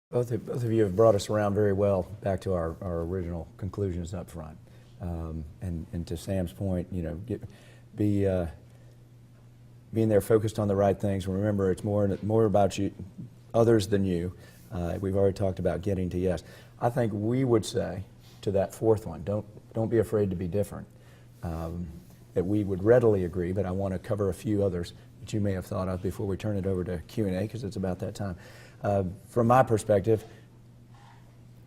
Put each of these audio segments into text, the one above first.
Both of you have brought us around very well back to our original conclusions up front. And to Sam's point, you know, being there focused on the right things. Remember, it's more about you, others than you. We've already talked about getting to yes. I think we would say to that fourth one, don't be afraid to be different. That we would readily agree, but I want to cover a few others that you may have thought of before we turn it over to Q&A, because it's about that time. From my perspective,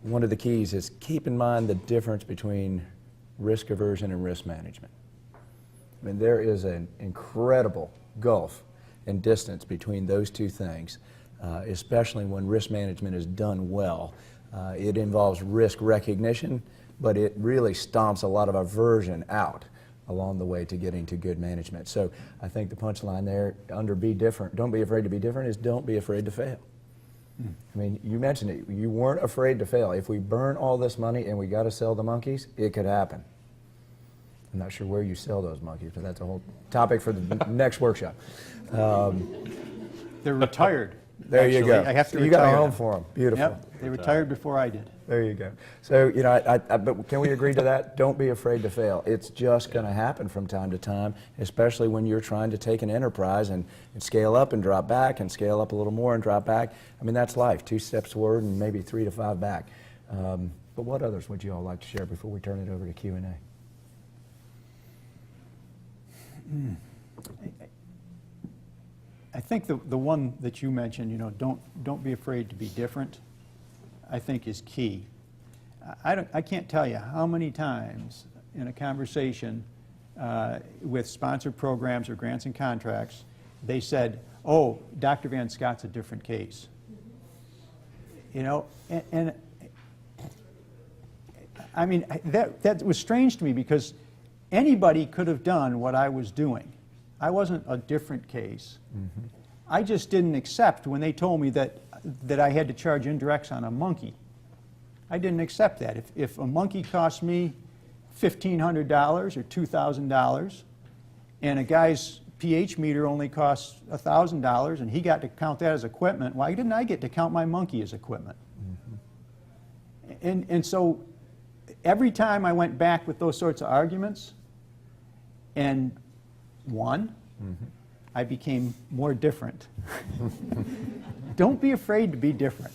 one of the keys is keep in mind the difference between risk aversion and risk management. I mean, there is an incredible gulf and distance between those two things, especially when risk management is done well. It involves risk recognition, but it really stomps a lot of aversion out along the way to getting to good management. So I think the punchline there under be different, don't be afraid to be different, is don't be afraid to fail. I mean, you mentioned it. You weren't afraid to fail. If we burn all this money and we got to sell the monkeys, it could happen. I'm not sure where you sell those monkeys, but that's a whole topic for the next workshop. They're retired. There you go. I have to so you retire got a home them. for them. Beautiful. Yep, they retired before I did. There you go. So, you know, but can we agree to that? Don't be afraid to fail. It's just going to happen from time to time, especially when you're trying to take an enterprise and scale up and drop back and scale up a little more and drop back. I mean, that's life. 2 steps forward and maybe 3 to 5 back. But what others would you all like to share before we turn it over to Q&A? I think the one that you mentioned, you know, don't be afraid to be different, I think is key. I can't tell you how many times in a conversation with sponsored programs or grants and contracts, they said, oh, Dr. Van Scott's a different case. You know, and I mean, that was strange to me because anybody could have done what I was doing. I wasn't a different case. Mm-hmm. I just didn't accept when they told me that I had to charge indirects on a monkey. I didn't accept that. If a monkey cost me $1,500 or $2,000 and a guy's pH meter only costs $1,000 and he got to count that as equipment, why didn't I get to count my monkey as equipment? Mm-hmm. And so every time I went back with those sorts of arguments and won, mm-hmm. I became more different. Don't be afraid to be different.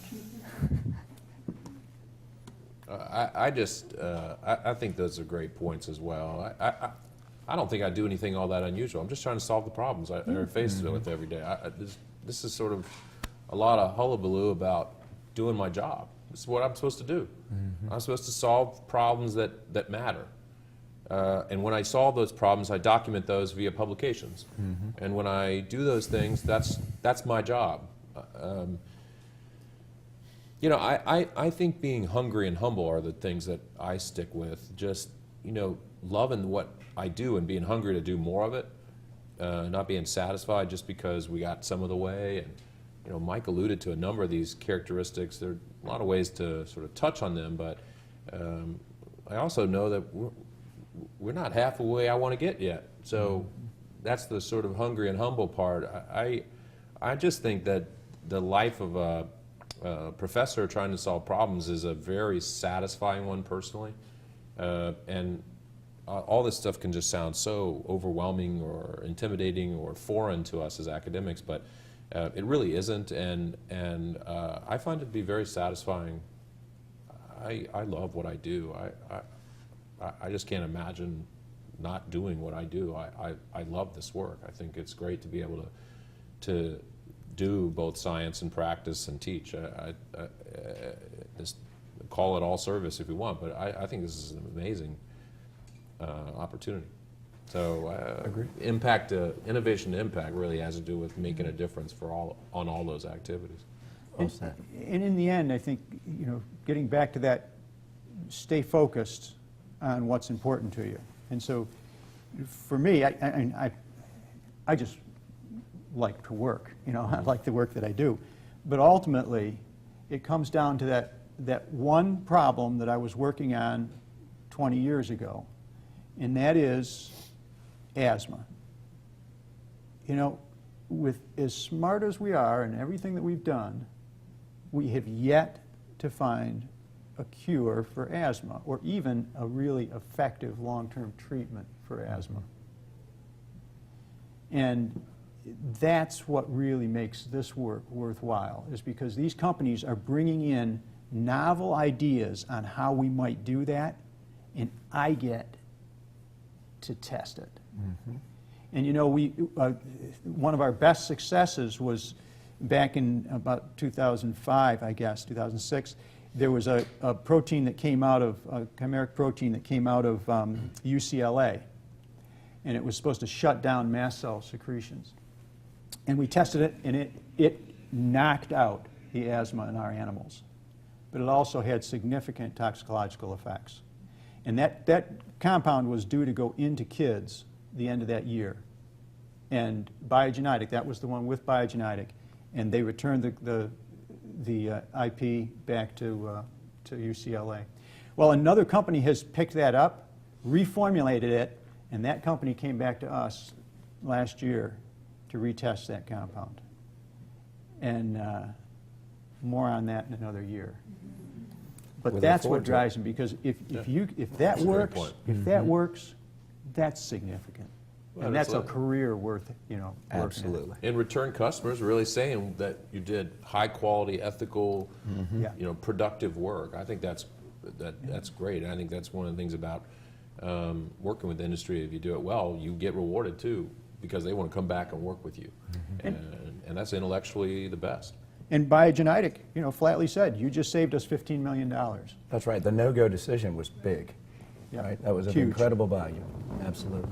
I think those are great points as well. I don't think I do anything all that unusual. I'm just trying to solve the problems I'm faced with every day. This is sort of a lot of hullabaloo about doing my job. This is what I'm supposed to do. Mm-hmm. I'm supposed to solve problems that matter. And when I solve those problems, I document those via publications. Mm-hmm. And when I do those things, that's my job. You know, I think being hungry and humble are the things that I stick with. Just, you know, loving what I do and being hungry to do more of it, not being satisfied just because we got some of the way. And, you know, Mike alluded to a number of these characteristics. There are a lot of ways to sort of touch on them, but I also know that we're not half the way I want to get yet. So that's the sort of hungry and humble part. I just think that the life of a professor trying to solve problems is a very satisfying one personally. And all this stuff can just sound so overwhelming or intimidating or foreign to us as academics, but it really isn't. And I find it to be very satisfying. I love what I do. I just can't imagine not doing what I do. I love this work. I think it's great to be able to do both science and practice and teach. Just call it all service if you want, but I think this is an amazing opportunity. So impact, innovation to impact really has to do with making a difference on all those activities. And in the end, I think, you know, getting back to that, stay focused on what's important to you. And so for me, I just like to work, you know, I like the work that I do. But ultimately, it comes down to that one problem that I was working on 20 years ago, and that is asthma. You know, with as smart as we are and everything that we've done, we have yet to find a cure for asthma or even a really effective long-term treatment for asthma. And that's what really makes this work worthwhile, is because these companies are bringing in novel ideas on how we might do that, and I get to test it. And you know, one of our best successes was back in about 2005, I guess, 2006. There was a protein that came out of, a chimeric protein that came out of UCLA, and it was supposed to shut down mast cell secretions. And we tested it, and it knocked out the asthma in our animals. But it also had significant toxicological effects. And that compound was due to go into kids the end of that year. And Biogenetic, that was the one with Biogenetic, and they returned the IP back to UCLA. Well, another company has picked that up, reformulated it, and that company came back to us last year to retest that compound. And more on that in another year. But We look that's forward what to drives them, because if that That's a great works, point. if that works, that's significant. Well, And that's a it's a- career worth, you know, working at. Absolutely. And return customers really saying that you did high quality, ethical, Yeah. you know, productive work. I think that's great. And I think that's one of the things about working with the industry. If you do it well, you get rewarded too, because they want to come back and work with you. And that's intellectually the best. And Biogenetic, you know, flatly said, you just saved us $15 million. That's right. The no-go decision was big. Yeah. Right? That was of Huge. incredible value. Absolutely.